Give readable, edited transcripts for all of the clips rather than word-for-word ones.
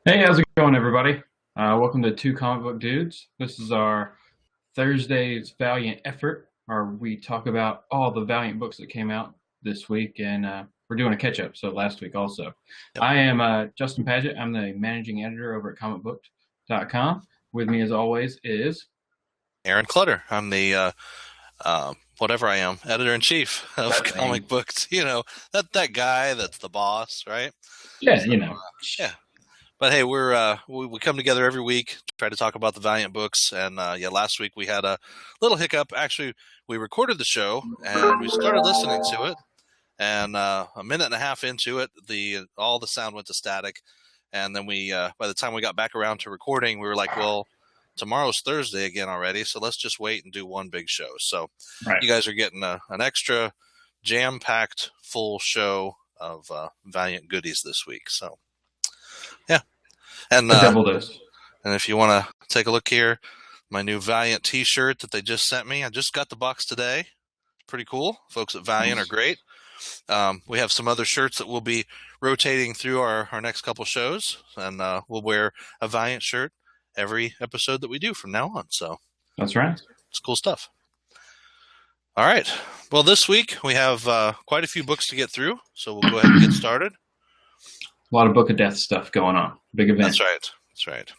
Hey, how's it going, everybody? Welcome to Two Comic Book Dudes. This is our Thursday's Valiant effort, where we talk about all the Valiant books that came out this week, and we're doing a catch-up, so last week also. Yep. I am Justin Paget. I'm the managing editor over at comicbook.com. With me, as always, is Aaron Clutter. I'm the whatever I am, editor in chief of that thing. comic books. That guy that's the boss, right? Yeah, So you know. yeah. But hey, we come together every week to try to talk about the Valiant books, and yeah, last week we had a little hiccup. Actually, we recorded the show and we started listening to it, and a minute and a half into it, the all the sound went to static, and then we by the time we got back around to recording, we were like, well, tomorrow's Thursday again already, so let's just wait and do one big show. So Right. you guys are getting an extra jam-packed full show of Valiant goodies this week. So yeah, and A double dose. and if you want to take a look here, my new Valiant T-shirt that they just sent me, I just got the box today. Pretty cool. Folks at Valiant are Nice. great. We have some other shirts that we'll be rotating through our next couple shows, and we'll wear a Valiant shirt every episode that we do from now on. So That's right. it's cool stuff. All right. Well, this week we have quite a few books to get through, so we'll go ahead and get started. A lot of Book of Death stuff going on. Big event. That's right. That's right.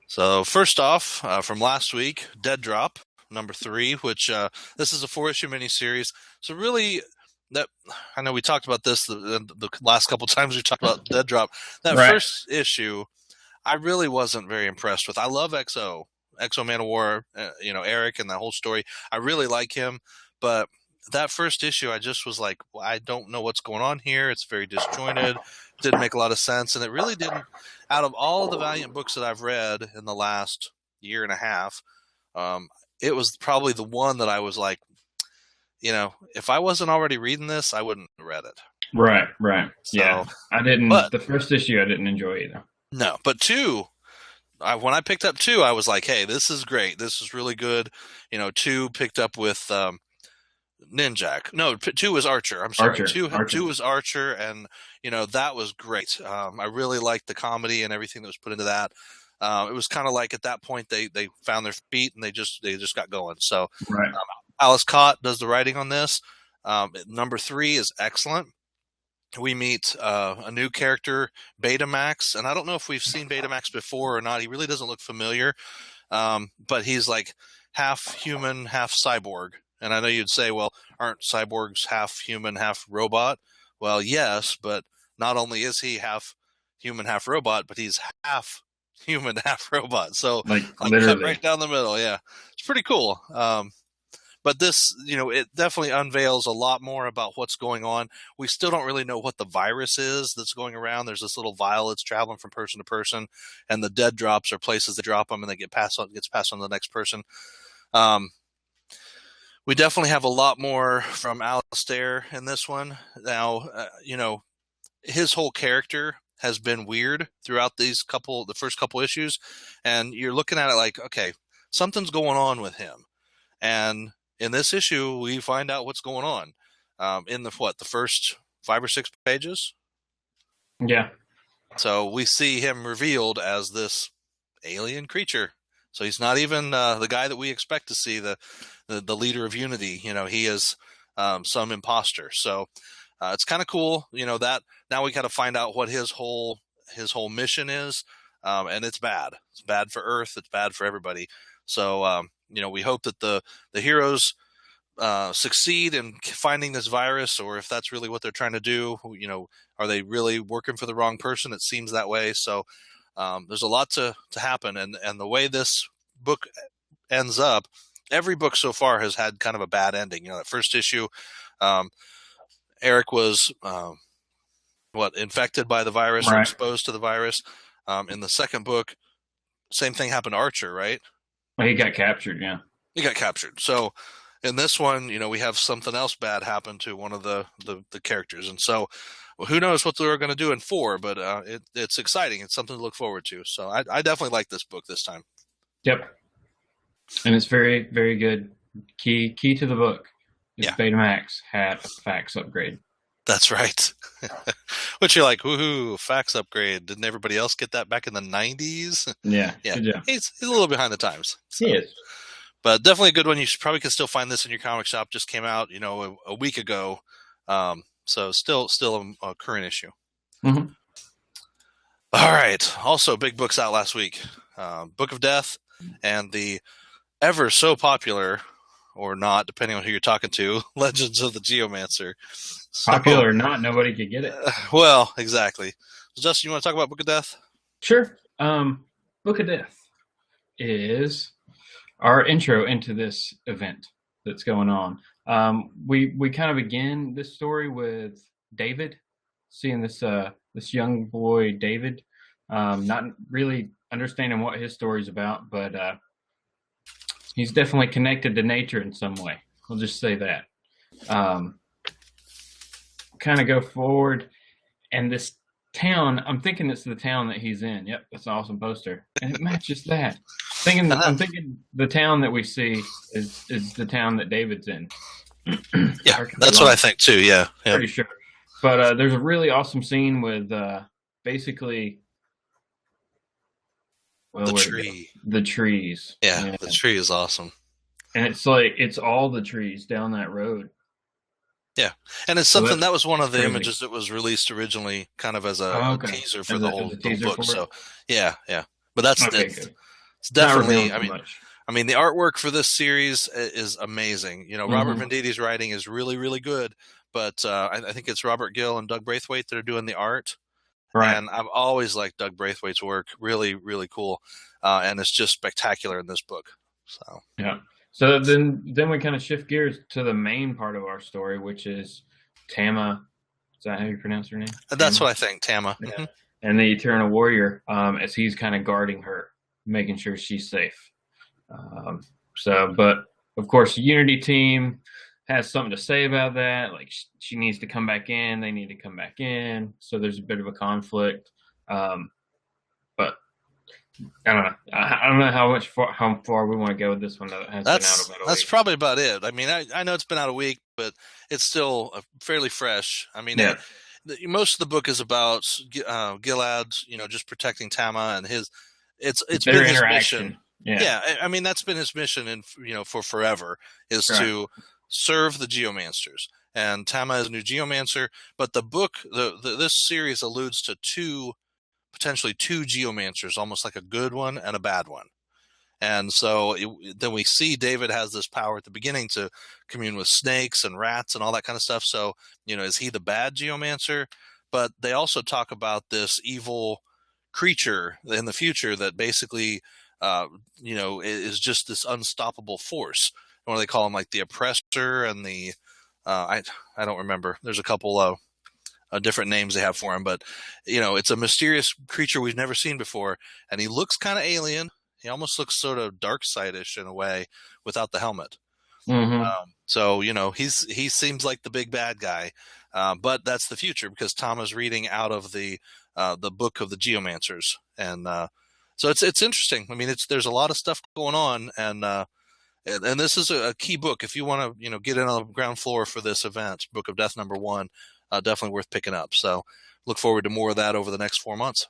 So first off, from last week, Dead Drop #3, which this is a 4-issue miniseries. So really, that I know we talked about this the last couple times we talked about Dead Drop. That Right. first issue, I really wasn't very impressed with. I love Exo Man of War, Eric and that whole story. I really like him, but that first issue, I just was like, well, I don't know what's going on here. It's very disjointed. Didn't make a lot of sense, and it really didn't. Out of all of the Valiant books that I've read in the last year and a half, um, it was probably the one that I was like, if I wasn't already reading this, I wouldn't have read it. Right, right. Yeah. So, I didn't, but the first issue I didn't enjoy either. no, but two, when I picked up two, I was like, hey, this is great. This is really good. Two picked up with Ninjak. No, two was Archer. I'm sorry. Archer, Two Archer. was Archer, and that was great. I really liked the comedy and everything that was put into that. It was kind of like at that point they found their feet and they just got going. So Right. Alice Cott does the writing on this. #3 is excellent. We meet a new character, Betamax, and I don't know if we've seen Betamax before or not. He really doesn't look familiar, but he's like half human, half cyborg. And I know you'd say, well, aren't cyborgs half human, half robot? Well, yes, but not only is he half human, half robot, but he's half human, half robot. So, Like like, cut literally. right down the middle. Yeah, it's pretty cool. But this, it definitely unveils a lot more about what's going on. We still don't really know what the virus is that's going around. There's this little vial that's traveling from person to person, and the dead drops are places they drop them, and they gets passed on to the next person. Um, we definitely have a lot more from Alistair in this one. Now, his whole character has been weird throughout the first couple issues, and you're looking at it like, okay, something's going on with him. And in this issue, we find out what's going on in the first 5 or 6 pages. Yeah. So we see him revealed as this alien creature. So he's not even the guy that we expect to see, the leader of Unity. He is some imposter. So it's kind of cool. That now we got to find out what his whole mission is, and it's bad. It's bad for Earth. It's bad for everybody. So we hope that the heroes succeed in finding this virus, or if that's really what they're trying to do. Are they really working for the wrong person? It seems that way. So there's a lot to happen, and the way this book ends up, every book so far has had kind of a bad ending. That first issue, um, Eric was infected by the virus or Right. exposed to the virus. In the second book, same thing happened to Archer, right? Well, he got captured. Yeah. He got captured. So in this one, we have something else bad happen to one of the characters, and so who knows what they're going to do in 4? But it's exciting. It's something to look forward to. So I definitely like this book this time. Yep. And it's very, very good. Key to the book is Yeah, Betamax had a fax upgrade. That's right. Which you're like, woohoo, fax upgrade. Didn't everybody else get that back in the 90s? Yeah, Yeah, good job. he's a little behind the times. So. He is. But definitely a good one. You probably can still find this in your comic shop. Just came out, a week ago. So still a current issue. Mm-hmm. All right. Also, big books out last week. Book of Death and the ever so popular, or not, depending on who you're talking to, Legends of the Geomancer. So, Popular or not, nobody could get it. Well, exactly. So, Justin, you want to talk about Book of Death? Sure. Book of Death is our intro into this event that's going on. We kind of begin this story with David, seeing this young boy David, not really understanding what his story's about, but he's definitely connected to nature in some way. We'll just say that. Kind of go forward, and this town, I'm thinking it's the town that he's in. Yep, that's an awesome poster, and it matches that. I'm thinking the town that we see is the town that David's in. Yeah, that's what I think too. Yeah. Pretty sure. But there's a really awesome scene with basically the tree. The trees. Yeah, the tree is awesome. And it's all the trees down that road. Yeah, and it's something that was one of the images that was released originally, kind of as a teaser for the whole book. So, yeah, but that's it's definitely. I mean, the artwork for this series is amazing. Robert Venditti's writing is really, really good, but I think it's Robert Gill and Doug Braithwaite that are doing the art. Right. And I've always liked Doug Braithwaite's work. Really, really cool, and it's just spectacular in this book. So yeah. So then we kind of shift gears to the main part of our story, which is Tama. Is that how you pronounce her name? That's what I think, Tama. Yeah. Mm-hmm. And the Eternal Warrior, as he's kind of guarding her, making sure she's safe. But of course, the Unity team has something to say about that. Like she needs to come back in. They need to come back in. So there's a bit of a conflict. But I don't know. I don't know how far we want to go with this one. That's probably about it. I mean, I know it's been out a week, but it's still fairly fresh. I mean, most of the book is about Gilad, just protecting Tama and his. It's been his mission. Yeah, I mean that's been his mission, and for forever is to serve the Geomancers. And Tama is a new Geomancer, but the book, this series alludes to potentially two Geomancers, almost like a good one and a bad one. And so then we see David has this power at the beginning to commune with snakes and rats and all that kind of stuff. So, is he the bad Geomancer? But they also talk about this evil creature in the future that basically, is just this unstoppable force. What do they call him? Like the oppressor and the, I don't remember. There's a couple of different names they have for him, but it's a mysterious creature we've never seen before, and he looks kind of alien. He almost looks sort of dark side-ish in a way without the helmet. Mm-hmm. So he seems like the big bad guy, but that's the future because Tama's reading out of the book of the Geomancers, and so it's interesting. I mean, there's a lot of stuff going on, and this is a key book if you want to get in on the ground floor for this event. Book of Death #1. Definitely worth picking up. So look forward to more of that over the next 4 months.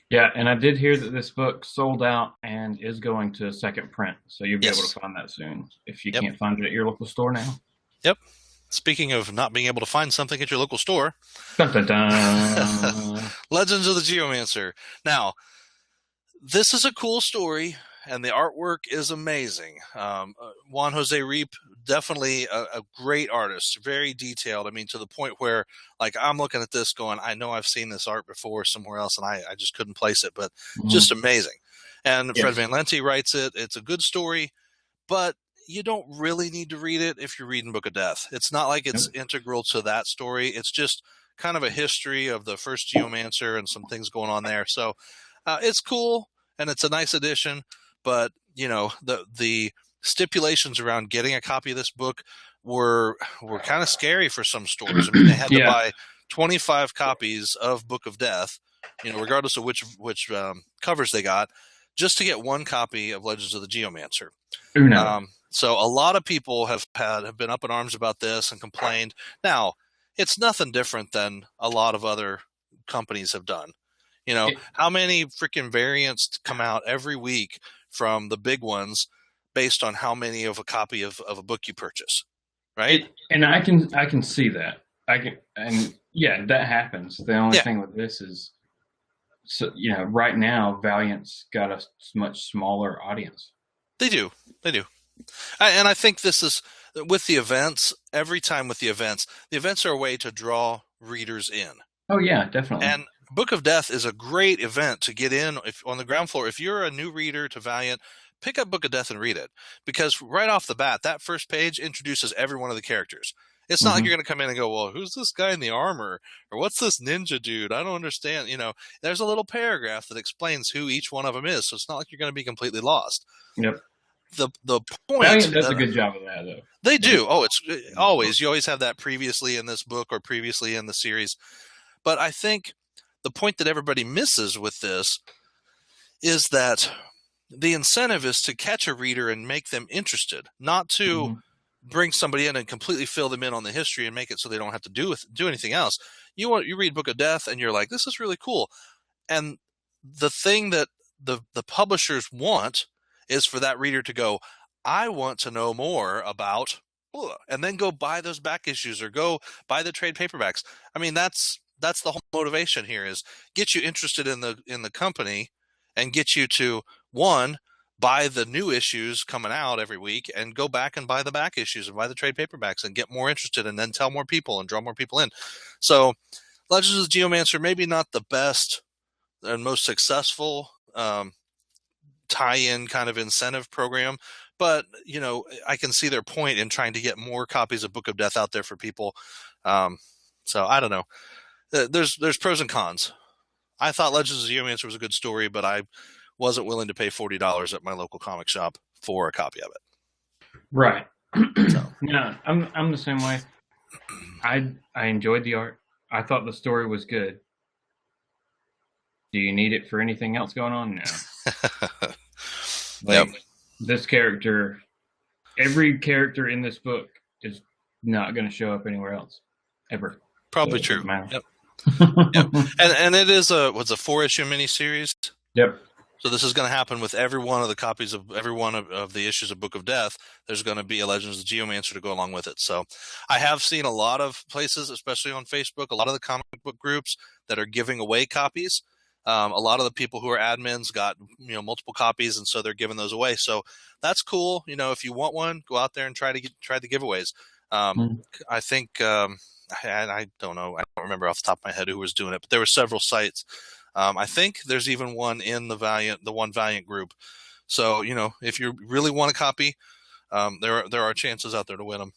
Yeah, and I did hear that this book sold out and is going to a second print. So you'll be able to find that soon if you can't find it at your local store now. Yep. Speaking of not being able to find something at your local store, dun, dun, dun. Legends of the Geomancer. Now, this is a cool story, and the artwork is amazing. Juan Jose Reap, definitely a great artist, very detailed. I mean, to the point where, like, I'm looking at this going, I know I've seen this art before somewhere else, and I just couldn't place it, but just amazing. And Fred Van Lente writes it. It's a good story, but you don't really need to read it if you're reading Book of Death. It's not like it's integral to that story. It's just kind of a history of the first Geomancer and some things going on there. So it's cool, and it's a nice addition. But, the stipulations around getting a copy of this book were kind of scary for some stores. I mean, they had to buy 25 copies of Book of Death, regardless of which covers they got, just to get one copy of Legends of the Geomancer. So a lot of people have been up in arms about this and complained. Now, it's nothing different than a lot of other companies have done. You know, It, how many freaking variants come out every week from the big ones based on how many of a copy of a book you purchase, right? and I can see that. I can, and yeah, that happens. The only Yeah, thing with this is, so right now Valiant's got a much smaller audience. they do. They do. And I think this is with the events, every time with the events are a way to draw readers in. Oh yeah, definitely. And Book of Death is a great event to get in if on the ground floor. If you're a new reader to Valiant, pick up Book of Death and read it, because right off the bat, that first page introduces every one of the characters. It's not like Hmm. you're going to come in and go, well, who's this guy in the armor? Or what's this ninja dude? I don't understand. There's a little paragraph that explains who each one of them is. So it's not like you're going to be completely lost. Yep. The point Valiant does a good job of that, though. they They do. do. Oh, it's always, you always have that previously in this book or previously in the series. But I think the point that everybody misses with this is that the incentive is to catch a reader and make them interested, not to Hmm. bring somebody in and completely fill them in on the history and make it so they don't have to do anything else. You read Book of Death and you're like, this is really cool. And the thing that the publishers want is for that reader to go, I want to know more about, and then go buy those back issues or go buy the trade paperbacks. I mean, that's the whole motivation here, is get you interested in the company and get you to, one, buy the new issues coming out every week and go back and buy the back issues and buy the trade paperbacks and get more interested and then tell more people and draw more people in. So Legends of the Geomancer, maybe not the best and most successful tie-in kind of incentive program, but I can see their point in trying to get more copies of Book of Death out there for people. So I don't know. There's pros and cons. I thought Legends of the Geomancer was a good story, but I wasn't willing to pay $40 at my local comic shop for a copy of it. Right. So Yeah, I'm the same way. I enjoyed the art. I thought the story was good. Do you need it for anything else going on? No. yep. Like, this character, every character in this book is not going to show up anywhere else ever. Probably So it true. doesn't matter. Yep. Yep. And it is a 4-issue miniseries. Yep. So this is going to happen with every one of the copies of every one of the issues of Book of Death. There's going to be a Legends of the Geomancer to go along with it. So I have seen a lot of places, especially on Facebook, a lot of the comic book groups that are giving away copies. A lot of the people who are admins got multiple copies, and so they're giving those away. So that's cool. If you want one, go out there and try the giveaways. I think I don't know. I don't remember off the top of my head who was doing it, but there were several sites. I think there's even one in the One Valiant group. So if you really want a copy, there are chances out there to win them.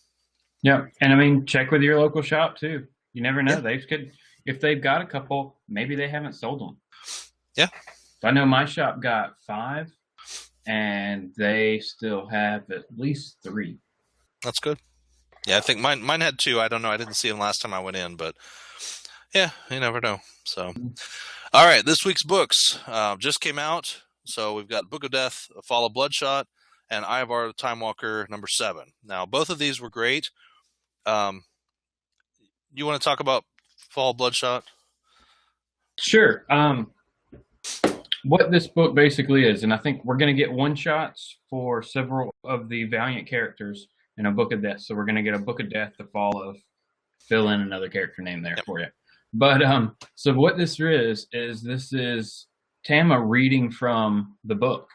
Yeah, and I mean, check with your local shop too. You never know. Yeah. They could, if they've got a couple, maybe they haven't sold them. Yeah. I know my shop got 5, and they still have at least 3. That's good. Yeah, I think mine had 2. I don't know. I didn't see them last time I went in, but yeah, you never know. So, all right, this week's books just came out. So we've got Book of Death, Fall of Bloodshot, and Ivar Timewalker #7. Now, both of these were great. You want to talk about Fall of Bloodshot? Sure. What this book basically is, and I think we're going to get one-shots for several of the Valiant characters in a Book of Death. So we're going to get a Book of Death, the Fall of, fill in another character name there for you. But so what this is Tama reading from the book,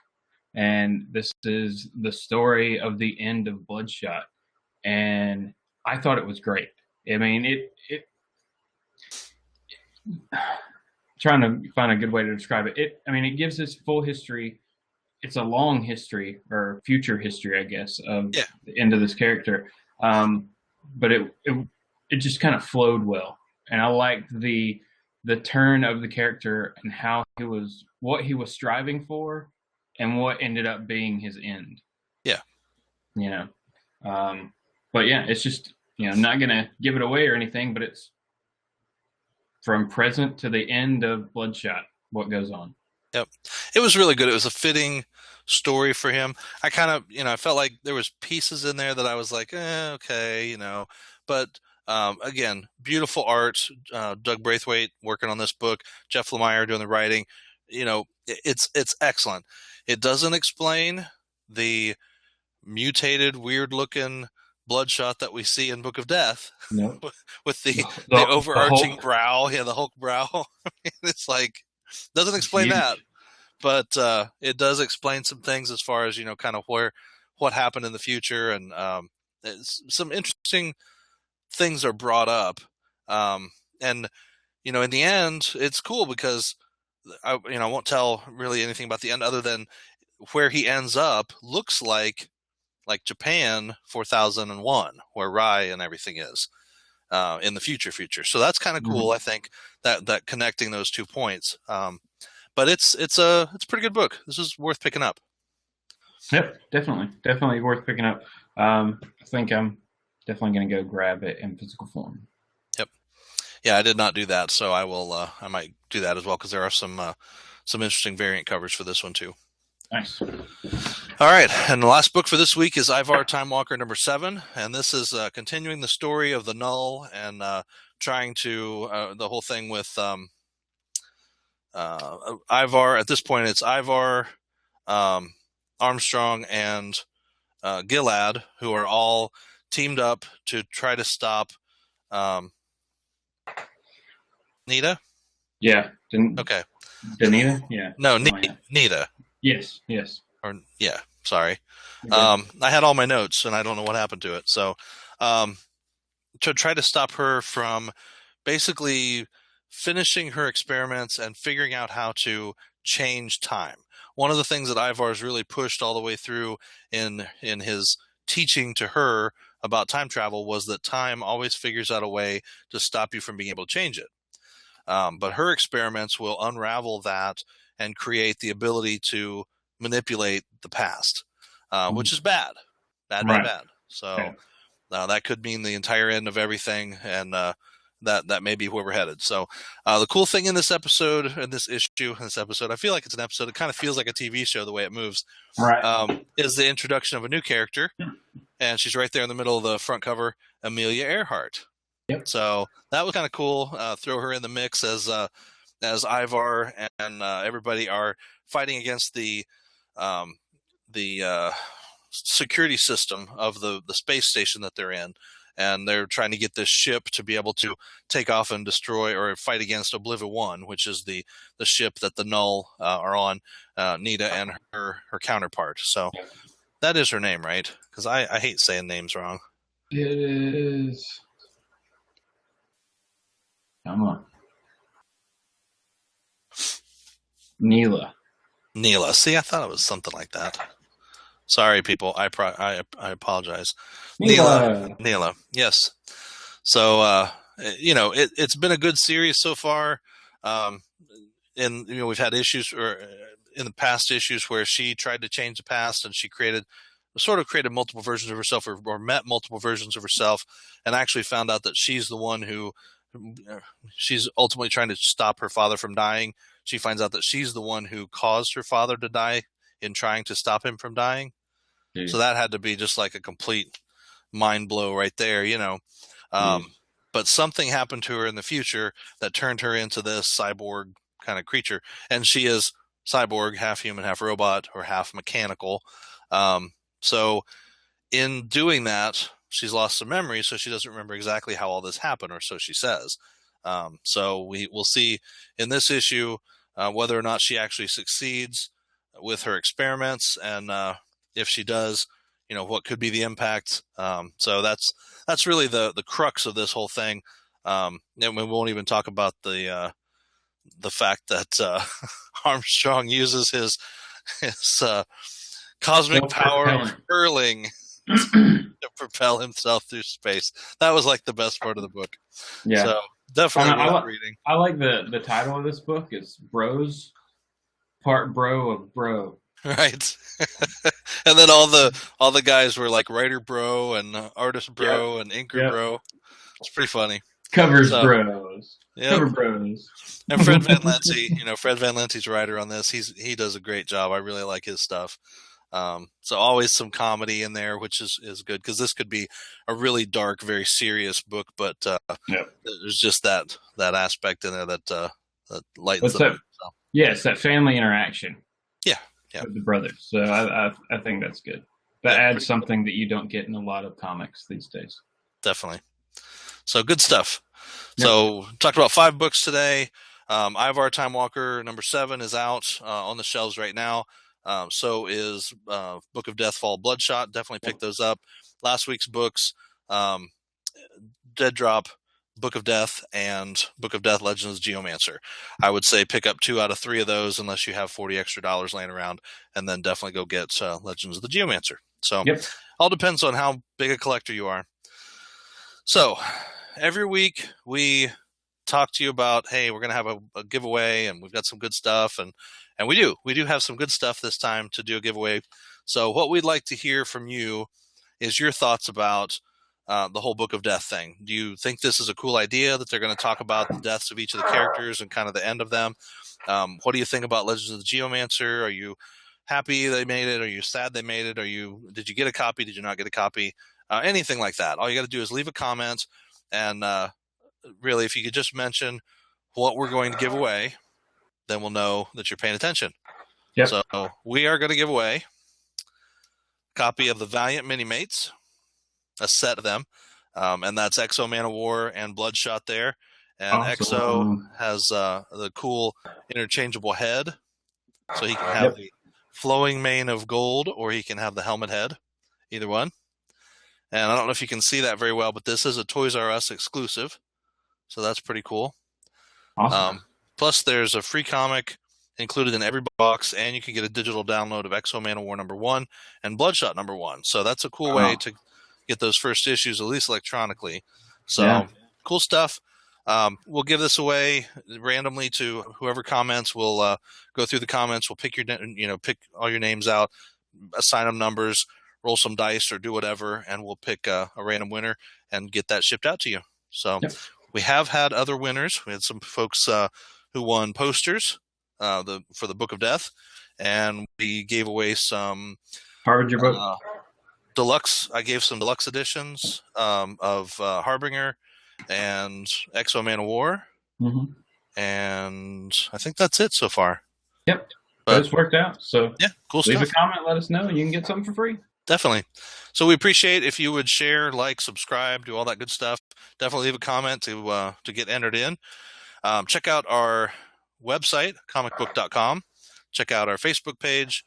and this is the story of the end of Bloodshot, and I thought it was great. I mean, it trying to find a good way to describe it. It gives this full history. It's a long history, or future history, I guess, of the end of this character. But it just kind of flowed well, and I liked the turn of the character and how what he was striving for, and what ended up being his end. Yeah. But yeah, it's just not gonna give it away or anything, but it's from present to the end of Bloodshot, what goes on. Yep. It was really good. It was a fitting story for him. I kind of, I felt like there was pieces in there that I was like, okay, but Again, beautiful art. Doug Braithwaite working on this book. Jeff Lemire doing the writing. It's excellent. It doesn't explain the mutated, weird-looking Bloodshot that we see in Book of Death. No. With the overarching brow, the Hulk brow. It's like, doesn't explain that, but it does explain some things as far as kind of what happened in the future, and some interesting things are brought up, and in the end, it's cool because I won't tell really anything about the end other than where he ends up looks like Japan 4001, where Rai and everything is in the future. So that's kind of cool. I think that connecting those 2 points. But it's a pretty good book. This is worth picking up. Yep, definitely worth picking up. I think I'm definitely going to go grab it in physical form. Yep. Yeah, I did not do that, so I will. I might do that as well because there are some interesting variant covers for this one too. Nice. All right, and the last book for this week is Ivar Timewalker number 7, and this is continuing the story of the Null and trying to the whole thing with Ivar. At this point, it's Ivar, Armstrong, and Gilad, who are all teamed up to try to stop Nita. Yeah. Okay. Danita? Yeah. No, Nita. Yes. Or sorry. I had all my notes and I don't know what happened to it. So, to try to stop her from basically finishing her experiments and figuring out how to change time. One of the things that Ivar's really pushed all the way through in his teaching to her about time travel was that time always figures out a way to stop you from being able to change it. But her experiments will unravel that and create the ability to manipulate the past, which is bad. So that could mean the entire end of everything, and that may be where we're headed. So the cool thing in this episode, I feel like it's an episode. It kind of feels like a TV show the way it moves. Right. Is the introduction of a new character, and she's right there in the middle of the front cover, Amelia Earhart. Yep. So that was kind of cool. Throw her in the mix as Ivar and everybody are fighting against the security system of the space station that they're in, and they're trying to get this ship to be able to take off and destroy or fight against Oblivion 1, which is the ship that the Null are on, Nita and her counterpart. So that is her name, right? Because I hate saying names wrong. It is. Come on. Neela. See, I thought it was something like that. Sorry, people. I apologize. Neela. Yes. So, it's been a good series so far. And we've had issues in the past issues where she tried to change the past and she created multiple versions of herself or met multiple versions of herself, and actually found out that she's the one who she's ultimately trying to stop her father from dying. She finds out that she's the one who caused her father to die in trying to stop him from dying. So that had to be just like a complete mind blow right there, But something happened to her in the future that turned her into this cyborg kind of creature. And she is cyborg, half human, half robot, or half mechanical. So in doing that, she's lost some memory, so she doesn't remember exactly how all this happened, or so she says. So we will see in this issue whether or not she actually succeeds with her experiments, and if she does, what could be the impact. So that's really the crux of this whole thing. And we won't even talk about the fact that Armstrong uses his cosmic power of hurling to propel himself through space. That was like the best part of the book. Yeah. So definitely worth reading. I like the title of this book. It's Bros, Part Bro of Bro. Right. And then all the guys were like writer bro and artist bro and inker bro. It's pretty funny. Covers bros. Yep. Cover bros. And Fred Van Lente, Fred Van Lente's writer on this. He does a great job. I really like his stuff. So always some comedy in there, which is good, because this could be a really dark, very serious book, but Yep. there's just that aspect in there that lightens What's the that? mood. So Yeah, it's that family interaction yeah, yeah, with the brothers. So I think that's good. That yep, adds something that you don't get in a lot of comics these days. definitely. So good stuff. Yep. So talked about 5 books today. Ivar Timewalker #7 is out on the shelves right now. So is Book of Death, Fall of Bloodshot. Definitely pick those up. Last week's books, um, Dead Drop, Book of Death, and Book of Death Legends of Geomancer. I would say pick up 2 out of 3 of those unless you have $40 extra laying around, and then definitely go get Legends of the Geomancer. So Yep. all depends on how big a collector you are. So every week we talk to you about, hey, we're going to have a giveaway, and we've got some good stuff, and we do have some good stuff this time to do a giveaway. So what we'd like to hear from you is your thoughts about the whole Book of Death thing. Do you think this is a cool idea that they're going to talk about the deaths of each of the characters and kind of the end of them? What do you think about Legends of the Geomancer? Are you happy they made it? Are you sad they made it? Did you get a copy? Did you not get a copy? Anything like that. All you got to do is leave a comment, and really, if you could just mention what we're going to give away, then we'll know that you're paying attention. Yep. So we are going to give away a copy of the Valiant Minimates, a set of them, and that's Exo Man of War and Bloodshot there. And Awesome. Exo has the cool interchangeable head, so he can have the flowing mane of gold, or he can have the helmet head, either one. And I don't know if you can see that very well, but this is a Toys R Us exclusive, so that's pretty cool. Awesome. Plus, there's a free comic included in every box, and you can get a digital download of Exo Man of War #1 and Bloodshot #1. So that's a cool way to get those first issues, at least electronically. So cool stuff. We'll give this away randomly to whoever comments. We'll go through the comments. We'll pick pick all your names out, assign them numbers, roll some dice, or do whatever, and we'll pick a random winner and get that shipped out to you. So we have had other winners. We had some folks who won posters for the Book of Death, and we gave away some Harbinger book. Deluxe. I gave some deluxe editions of Harbinger and Exo Man of War, and I think that's it so far. Yep, but it's worked out. So yeah, cool leave stuff. a comment, let us know, and you can get something for free. Definitely. So we appreciate if you would share, like, subscribe, do all that good stuff. Definitely leave a comment to get entered in. Check out our website, comicbook.com. Check out our Facebook page,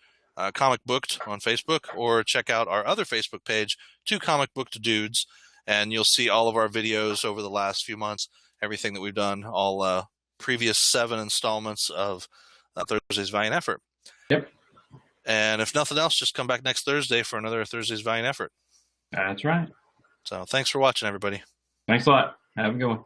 Comic Booked on Facebook, or check out our other Facebook page, Two Comic Booked Dudes, and you'll see all of our videos over the last few months, everything that we've done, all previous 7 installments of Thursday's Valiant Effort. Yep. And if nothing else, just come back next Thursday for another Thursday's Valiant Effort. That's right. So thanks for watching, everybody. Thanks a lot. Have a good one.